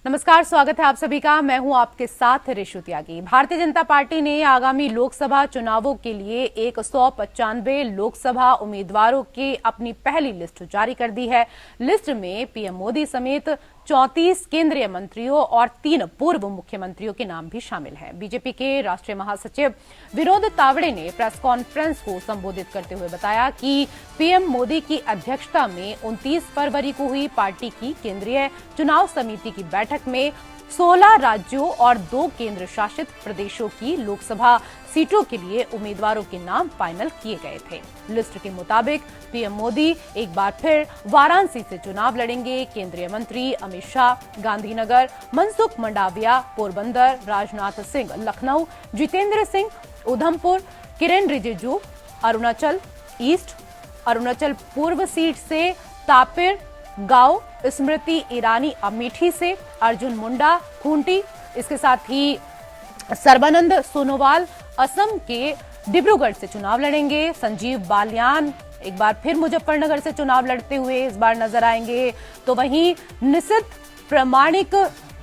नमस्कार, स्वागत है आप सभी का। मैं हूं आपके साथ ऋषु त्यागी। भारतीय जनता पार्टी ने आगामी लोकसभा चुनावों के लिए 195 लोकसभा उम्मीदवारों की अपनी पहली लिस्ट जारी कर दी है। लिस्ट में पीएम मोदी समेत 34 केंद्रीय मंत्रियों और 3 पूर्व मुख्यमंत्रियों के नाम भी शामिल हैं। बीजेपी के राष्ट्रीय महासचिव विनोद तावड़े ने प्रेस कॉन्फ्रेंस को संबोधित करते हुए बताया कि पीएम मोदी की अध्यक्षता में 29 फरवरी को हुई पार्टी की केंद्रीय चुनाव समिति की बैठक में 16 राज्यों और 2 केंद्र शासित प्रदेशों की लोकसभा सीटों के लिए उम्मीदवारों के नाम फाइनल किए गए थे। लिस्ट के मुताबिक पीएम मोदी एक बार फिर वाराणसी से चुनाव लड़ेंगे। केंद्रीय मंत्री अमित शाह गांधीनगर, मनसुख मंडाविया पोरबंदर, राजनाथ सिंह लखनऊ, जितेंद्र सिंह उधमपुर, किरेन रिजिजू अरुणाचल ईस्ट, अरुणाचल पूर्व सीट से तापिर गांव, स्मृति ईरानी अमेठी से, अर्जुन मुंडा खूंटी, इसके साथ ही सर्बानंद सोनोवाल असम के डिब्रूगढ़ से चुनाव लड़ेंगे। संजीव बालियान एक बार फिर मुजफ्फरनगर से चुनाव लड़ते हुए इस बार नजर आएंगे। तो वहीं निशित प्रामाणिक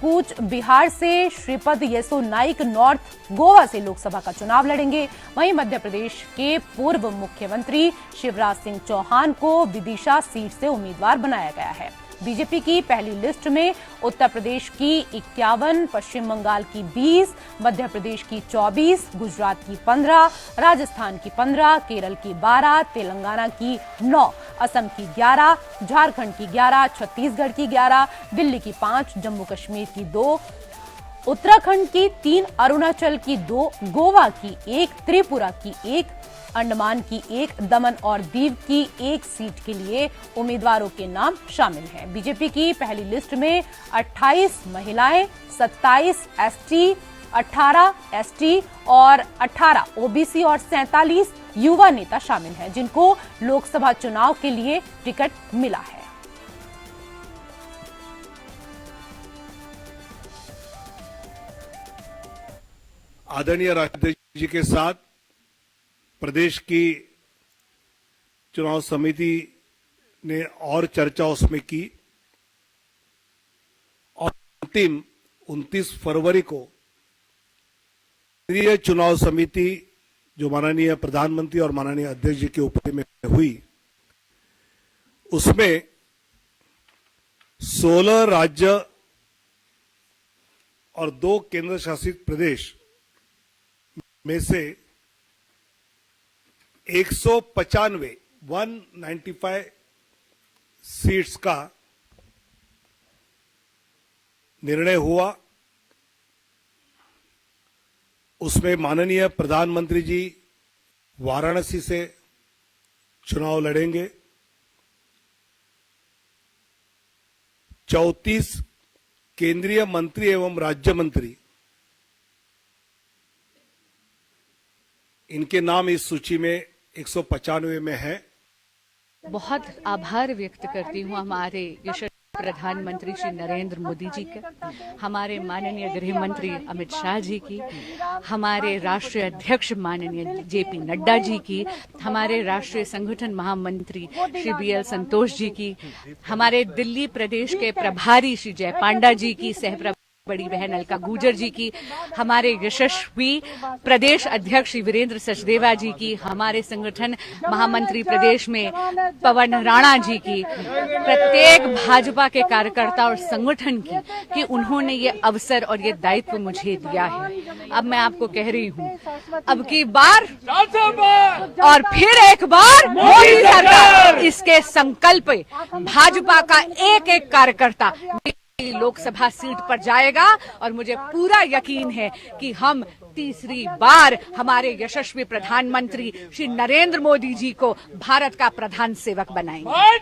कूच बिहार से, श्रीपद येसो नाइक नॉर्थ गोवा से लोकसभा का चुनाव लड़ेंगे। वहीं मध्य प्रदेश के पूर्व मुख्यमंत्री शिवराज सिंह चौहान को विदिशा सीट से उम्मीदवार बनाया गया है। बीजेपी की पहली लिस्ट में उत्तर प्रदेश की 51, पश्चिम बंगाल की 20, मध्य प्रदेश की 24, गुजरात की 15, राजस्थान की 15, केरल की 12, तेलंगाना की 9, असम की 11, झारखंड की 11, छत्तीसगढ़ की 11, दिल्ली की 5, जम्मू कश्मीर की 2, उत्तराखंड की 3, अरुणाचल की 2, गोवा की 1, त्रिपुरा की 1, अंडमान की 1, दमन और दीव की 1 सीट के लिए उम्मीदवारों के नाम शामिल हैं। बीजेपी की पहली लिस्ट में 28 महिलाएं, 27 एसटी, 18 एसटी और 18 ओबीसी और 47 युवा नेता शामिल हैं, जिनको लोकसभा चुनाव के लिए टिकट मिला है। आदरणीय राष्ट्रपति जी के साथ प्रदेश की चुनाव समिति ने और चर्चा उसमें की और अंतिम 29 फरवरी को केंद्रीय चुनाव समिति जो माननीय प्रधानमंत्री और माननीय अध्यक्ष जी के उपस्थिति में हुई, उसमें 16 राज्य और 2 केंद्र शासित प्रदेश में से 195 सीट्स का निर्णय हुआ। उसमें माननीय प्रधानमंत्री जी वाराणसी से चुनाव लड़ेंगे। 34 केंद्रीय मंत्री एवं राज्य मंत्री, इनके नाम इस सूची में 195 में है। बहुत आभार व्यक्त करती हूँ हमारे यशस्वी प्रधानमंत्री श्री नरेंद्र मोदी जी का, हमारे माननीय गृह मंत्री अमित शाह जी की, हमारे राष्ट्रीय अध्यक्ष माननीय जेपी नड्डा जी की, हमारे राष्ट्रीय संगठन महामंत्री श्री बीएल संतोष जी की, हमारे दिल्ली प्रदेश के प्रभारी श्री जय पांडा जी की, बड़ी बहन अलका गुर्जर जी की, हमारे यशस्वी प्रदेश अध्यक्ष श्री वीरेंद्र सचदेवा जी की, हमारे संगठन महामंत्री प्रदेश में पवन राणा जी की, प्रत्येक भाजपा के कार्यकर्ता और संगठन की कि उन्होंने ये अवसर और ये दायित्व मुझे दिया है। अब मैं आपको कह रही हूँ, अब की बार और फिर एक बार मोदी सरकार, इसके संकल्प भाजपा का एक एक कार्यकर्ता लोकसभा सीट पर जाएगा और मुझे पूरा यकीन है कि हम तीसरी बार हमारे यशस्वी प्रधानमंत्री श्री नरेंद्र मोदी जी को भारत का प्रधान सेवक बनाएंगे।